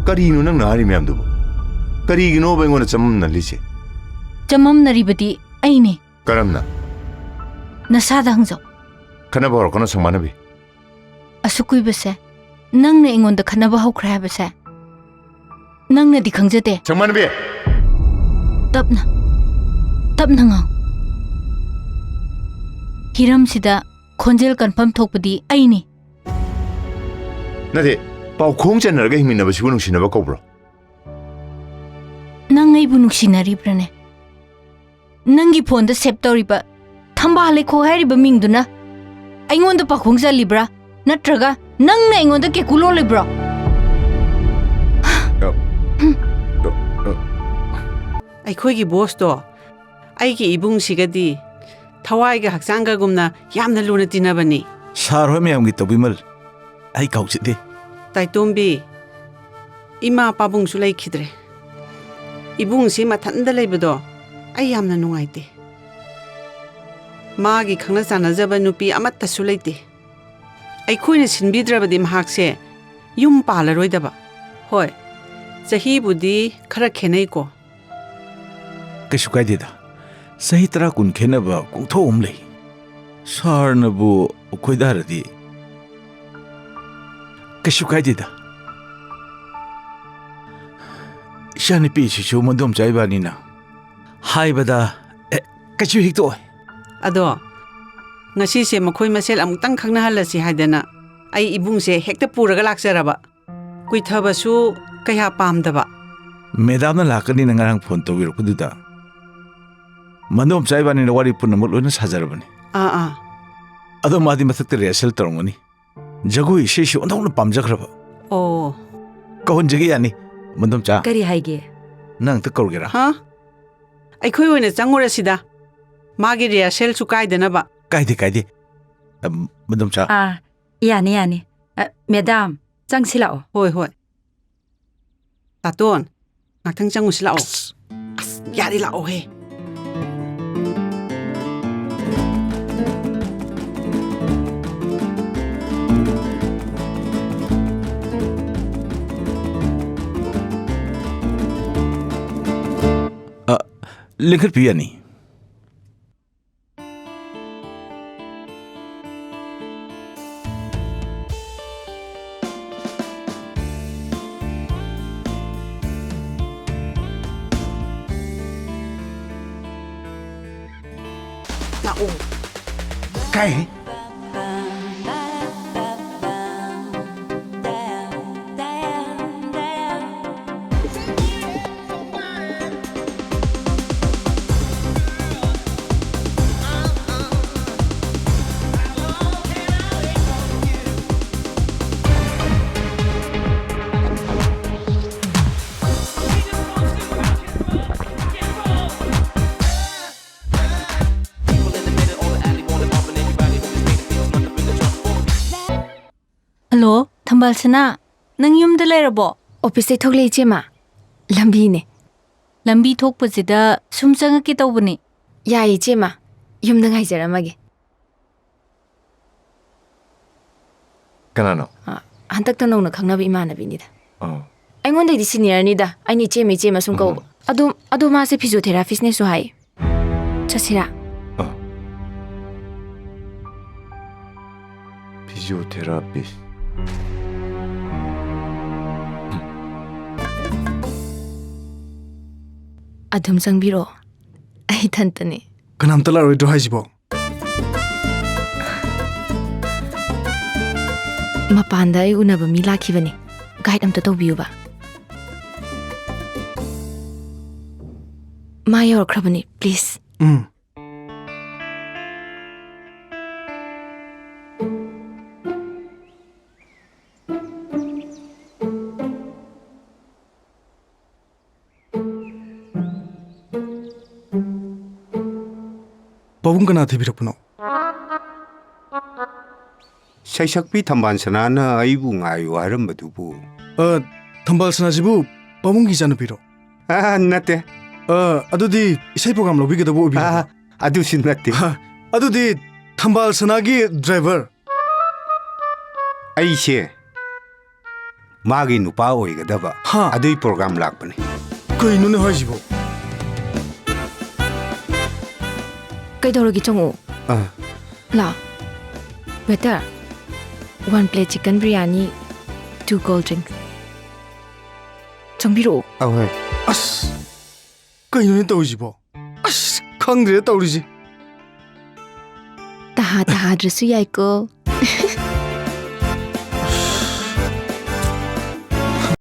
ꯀꯔꯤꯅꯣ ꯅꯪꯅ ꯍꯥꯏꯔꯤ ꯃꯌꯥꯝꯗꯨꯕꯨ ꯀꯔꯤꯒꯤꯅꯣꯕ ꯑꯩꯉꯣꯟꯗ ꯆꯃꯝꯅꯔꯤꯁꯦ ꯆꯃꯝꯅꯔꯤꯕꯗꯤ ꯑꯩꯅꯦ ꯀꯔꯝꯅ ꯅꯁꯥꯗ ꯍꯪꯖꯧ ꯈꯟꯅꯕ ꯍꯧꯔꯛꯀꯅꯣ ꯁꯪꯃꯥꯟꯅꯕꯤ ꯑꯁꯨꯛ ꯀꯨꯏꯕꯁꯦ ꯅꯪꯅ ꯑꯩꯉꯣꯟꯗ ꯈꯟꯅꯕ ꯍꯧꯈ꯭ꯔꯦ ꯍꯥꯏꯕꯁꯦ ꯅꯪꯅꯗꯤ ꯈꯪꯖꯗꯦ ꯁꯪꯃꯥꯟꯅꯕꯤ ꯇꯞꯅ ꯇꯞꯅ ꯉꯥꯡ ꯍꯤꯔꯝꯁꯤꯗ ꯈꯣꯟꯖꯦꯜ ꯀꯟꯐꯝ ꯊꯣꯛꯄꯗꯤ ꯑꯩꯅꯤ ꯅꯠꯇꯦ ꯄꯥꯎꯈꯣꯡ ꯆꯟꯅꯔꯒ ꯍꯤꯡꯃꯤꯟꯅꯕꯁꯤꯕꯨ ꯅꯨꯡꯁꯤꯅꯕ ꯀꯧꯕ꯭ꯔꯣ ꯅꯪ ꯑꯩꯕꯨ ꯅꯨꯡꯁꯤꯅꯔꯤꯕ꯭ꯔꯅꯦ ꯅꯪꯒꯤ ꯐꯣꯟꯗ ꯁꯦꯞ ꯇꯧꯔꯤꯕ ꯊꯝꯕꯥꯜ ꯂꯩꯈꯣꯛ ꯍꯥꯏꯔꯤꯕ ꯃꯤꯡꯗꯨꯅ ꯑꯩꯉꯣꯟꯗ ꯄꯥꯎꯈꯣꯡ ꯆꯜꯂꯤꯕ꯭ꯔꯥ ꯅꯠꯇ꯭ꯔꯒ ꯅꯪꯅ ꯑꯩꯉꯣꯟꯗ ꯀꯦꯀꯨ ꯂꯣꯜꯂꯤꯕ꯭ꯔꯣ ꯑꯩꯈꯣꯏꯒꯤ ꯕꯣꯁꯇꯣ ꯑꯩꯒꯤ ꯏꯕꯨꯡꯁꯤꯒꯗꯤ ꯊꯋꯥꯏꯒ ꯍꯛꯆꯥꯡꯒꯒꯨꯝꯅ ꯌꯥꯝꯅ ꯂꯨꯅ ꯇꯤꯟꯅꯕꯅꯤ ꯁꯥꯔ ꯍꯣꯏ ꯃꯌꯥꯝꯒꯤ ꯇꯧꯕꯤꯃꯜ ꯑꯩ ꯀꯥꯎꯖꯗꯦ ꯇꯥꯏꯇꯣꯝꯕꯤ ꯏꯃꯥ ꯄꯥꯕꯨꯡꯁꯨ ꯂꯩꯈꯤꯗ꯭ꯔꯦ ꯏꯕꯨꯡꯁꯤ ꯃꯊꯟꯗ ꯂꯩꯕꯗꯣ ꯑꯩ ꯌꯥꯝꯅ ꯅꯨꯡꯉꯥꯏꯇꯦ ꯃꯥꯒꯤ ꯈꯪꯅ ꯆꯥꯟꯅꯖꯕ ꯅꯨꯄꯤ ꯑꯃꯠꯇꯁꯨ ꯂꯩꯇꯦ ꯑꯩꯈꯣꯏꯅ ꯁꯤꯟꯕꯤꯗ꯭ꯔꯕꯗꯤ ꯃꯍꯥꯛꯁꯦ ꯌꯨꯝ ꯄꯥꯜꯂꯔꯣꯏꯗꯕ ꯍꯣꯏ ꯆꯍꯤꯕꯨꯗꯤ ꯈꯔ ꯈꯦꯠꯅꯩꯀꯣ ꯀꯩꯁꯨ ꯀꯥꯏꯗꯦꯗ ꯆꯍꯤ 10 ꯀꯨꯟ ꯈꯦꯟꯅꯕ ꯀꯣꯡꯊꯣꯛ ꯑꯃ ꯂꯩ ꯁꯥꯔꯅꯕꯨ ꯈꯣꯏꯗꯥꯔꯗꯤ ꯀꯩꯁꯨ ꯀꯥꯏꯗꯦꯗ ꯏꯆꯥꯅꯨꯄꯤꯁꯤꯁꯨ ꯃꯗꯣꯝꯆꯥ ꯏꯕꯥꯅꯤꯅ ꯍꯥꯏꯕꯗ ꯀꯩꯁꯨ ꯍꯤꯛꯇꯣꯛꯑꯣꯏ ꯑꯗꯣ ꯉꯁꯤꯁꯦ ꯃꯈꯣꯏ ꯃꯁꯦꯜ ꯑꯃꯨꯛꯇꯪ ꯈꯪꯅꯍꯜꯂꯁꯤ ꯍꯥꯏꯗꯅ ꯑꯩ ꯏꯕꯨꯡꯁꯦ ꯍꯦꯛꯇ ꯄꯨꯔꯒ ꯂꯥꯛꯆꯔꯕ ꯀꯨꯏꯊꯕꯁꯨ ꯀꯌꯥ ꯄꯥꯝꯗꯕ ꯃꯦꯗꯥꯝꯅ ꯂꯥꯛꯀꯅꯤꯅ ꯉꯔꯥꯡ ꯐꯣꯟ ꯇꯧꯕꯤꯔꯛꯄꯗꯨꯗ ꯃꯗꯣꯝꯆꯥ ꯏꯕꯥꯅꯤꯅ ꯋꯥꯔꯤ ꯄꯨꯝꯅꯃꯛ ꯂꯣꯏꯅ ꯁꯥꯖꯔꯕꯅꯤ ꯑꯥ ꯑꯗꯣ ꯃꯥꯗꯤ ꯃꯊꯛꯇ ꯔꯤꯍꯔꯁꯦꯜ ꯇꯧꯔꯝꯒꯅꯤ ꯖꯒꯣꯏ ꯏꯁꯩꯁꯨ ꯑꯣꯟꯊꯣꯛꯅ ꯄꯥꯝꯖꯈ꯭ꯔꯕ ꯑꯣ ꯀꯧꯍꯟꯖꯒꯦ ꯌꯥꯅꯤ ꯃꯗꯣꯝꯆꯥ ꯀꯔꯤ ꯍꯥꯏꯒꯦ ꯅꯪ ꯑꯝꯇ ꯀꯧꯒꯦꯔꯥ ꯍꯥ ꯑꯩꯈꯣꯏ ꯑꯣꯏꯅ ꯆꯪꯉꯨꯔꯁꯤꯗ ꯃꯥꯒꯤ ꯔꯤꯍꯔꯁꯦꯜꯁꯨ ꯀꯥꯏꯗꯅꯕ ꯀꯥꯏꯗꯦ ꯃꯗꯣꯝꯆꯥ ꯌꯥꯅꯤ ꯌꯥꯅꯤ ꯃꯦꯗꯥꯝ ꯆꯪꯁꯤ ꯂꯥꯛꯑꯣ ꯍꯣꯏ ꯍꯣꯏ ꯇꯥꯇꯣꯟ ꯉꯥꯛꯇꯪ ꯆꯪꯉꯨꯁꯤ ꯂꯥꯛꯑꯣ ꯑꯁ ꯌꯥꯔꯦ ꯂꯥꯛꯑꯣꯍꯦ ꯂꯦꯡꯈꯠꯄꯤꯌꯨ ꯌꯥꯅꯤ ꯂꯥꯛꯑꯣ ꯀꯥꯏ ꯍꯜꯂꯣ ꯊꯝꯕꯥꯜꯁꯅꯥ ꯅꯪ ꯌꯨꯝꯗ ꯂꯩꯔꯕꯣ ꯑꯣꯐꯤꯁꯇꯩ ꯊꯣꯛꯂꯛꯏ ꯏꯆꯦꯃ ꯂꯝꯕꯤꯅꯦ ꯂꯝꯕꯤ ꯊꯣꯛꯄꯁꯤꯗ ꯁꯨꯝ ꯆꯪꯉꯛꯀꯦ ꯇꯧꯕꯅꯦ ꯌꯥꯏ ꯏꯆꯦꯃ ꯌꯨꯝꯗ ꯉꯥꯏꯖꯔꯝꯃꯒꯦ ꯀꯅꯥꯅꯣ ꯍꯟꯗꯛꯇ ꯅꯧꯅ ꯈꯪꯅꯕ ꯏꯃꯥꯟꯅꯕꯤꯅꯤꯗ ꯑꯣ ꯑꯩꯉꯣꯟꯗꯩꯗꯤ ꯁꯤꯅꯤꯌꯔꯅꯤꯗ ꯑꯩꯅ ꯏꯆꯦꯃ ꯁꯨꯝ ꯀꯧꯕ ꯑꯗꯣ ꯃꯥꯁꯦ ꯐꯤꯖꯤꯑꯣꯊꯦꯔꯥꯄꯤꯁꯅꯦꯁꯨ ꯍꯥꯏ ꯆꯠꯁꯤꯔꯥ ꯐꯤꯖꯤꯑꯣꯊꯦꯔꯥꯄꯤꯁ ꯑꯗꯨꯝ ꯆꯪꯕꯤꯔꯣ ꯑꯩ ꯏꯊꯟꯇꯅꯦ ꯀꯅꯥꯝꯇ ꯂꯥꯛꯔꯣꯏꯗ꯭ꯔꯣ ꯍꯥꯏꯁꯤꯕꯣ ꯃꯄꯥꯟꯗ ꯑꯩ ꯎꯅꯕ ꯃꯤ ꯂꯥꯛꯈꯤꯕꯅꯦ ꯒꯥꯏꯗ ꯑꯝꯇ ꯇꯧꯕꯤꯌꯨꯕ ꯃꯥ ꯌꯧꯔꯛꯈ꯭ꯔꯕꯅꯤ ꯄ꯭ꯂꯤꯖ ꯄꯥꯕꯨꯡ ꯀꯅꯥ ꯊꯤꯕꯤꯔꯛꯄꯅꯣ ꯁꯩꯁꯛꯄꯤ ꯊꯝꯕꯥꯜꯁꯅꯥꯅ ꯑꯩꯕꯨ ꯉꯥꯏꯌꯨ ꯍꯥꯏꯔꯝꯕꯗꯨꯕꯨ ꯊꯝꯕꯥꯜꯁꯅꯥꯁꯤꯕꯨ ꯄꯥꯕꯨꯡꯒꯤ ꯏꯆꯥꯅꯨꯄꯤꯔꯣ ꯅꯠꯇꯦ ꯑꯗꯨꯗꯤ ꯏꯁꯩ ꯄ꯭ꯔꯣꯒ꯭ꯔꯥꯝ ꯂꯧꯕꯤꯒꯗꯕ ꯑꯣꯏꯕꯤꯔꯕ꯭ꯔꯥ ꯑꯗꯨꯁꯨ ꯅꯠꯇꯦ ꯑꯗꯨꯗꯤ ꯊꯝꯕꯥꯜꯁꯅꯥꯒꯤ ꯗ꯭ꯔꯥꯏꯚꯔ ꯑꯩꯁꯦ 마기 누파 오이가다바 하. 아두이 프로그램 락바니 ꯀꯩꯅꯣꯅꯦ ꯍꯥꯏꯁꯤꯕꯣ ꯀꯩꯗꯧꯔꯒꯦ ꯆꯪꯉꯨ 아 ꯂꯥ waiter 1 plate chicken biryani 2 cold drinks 정비로 아왜 ꯑꯁ ꯀꯩꯅꯣꯅꯦ ꯇꯧꯔꯤꯁꯤꯕꯣ ꯑꯁ ꯈꯪꯗ꯭ꯔꯦ ꯇꯧꯔꯤꯁꯤ 다하드스야이고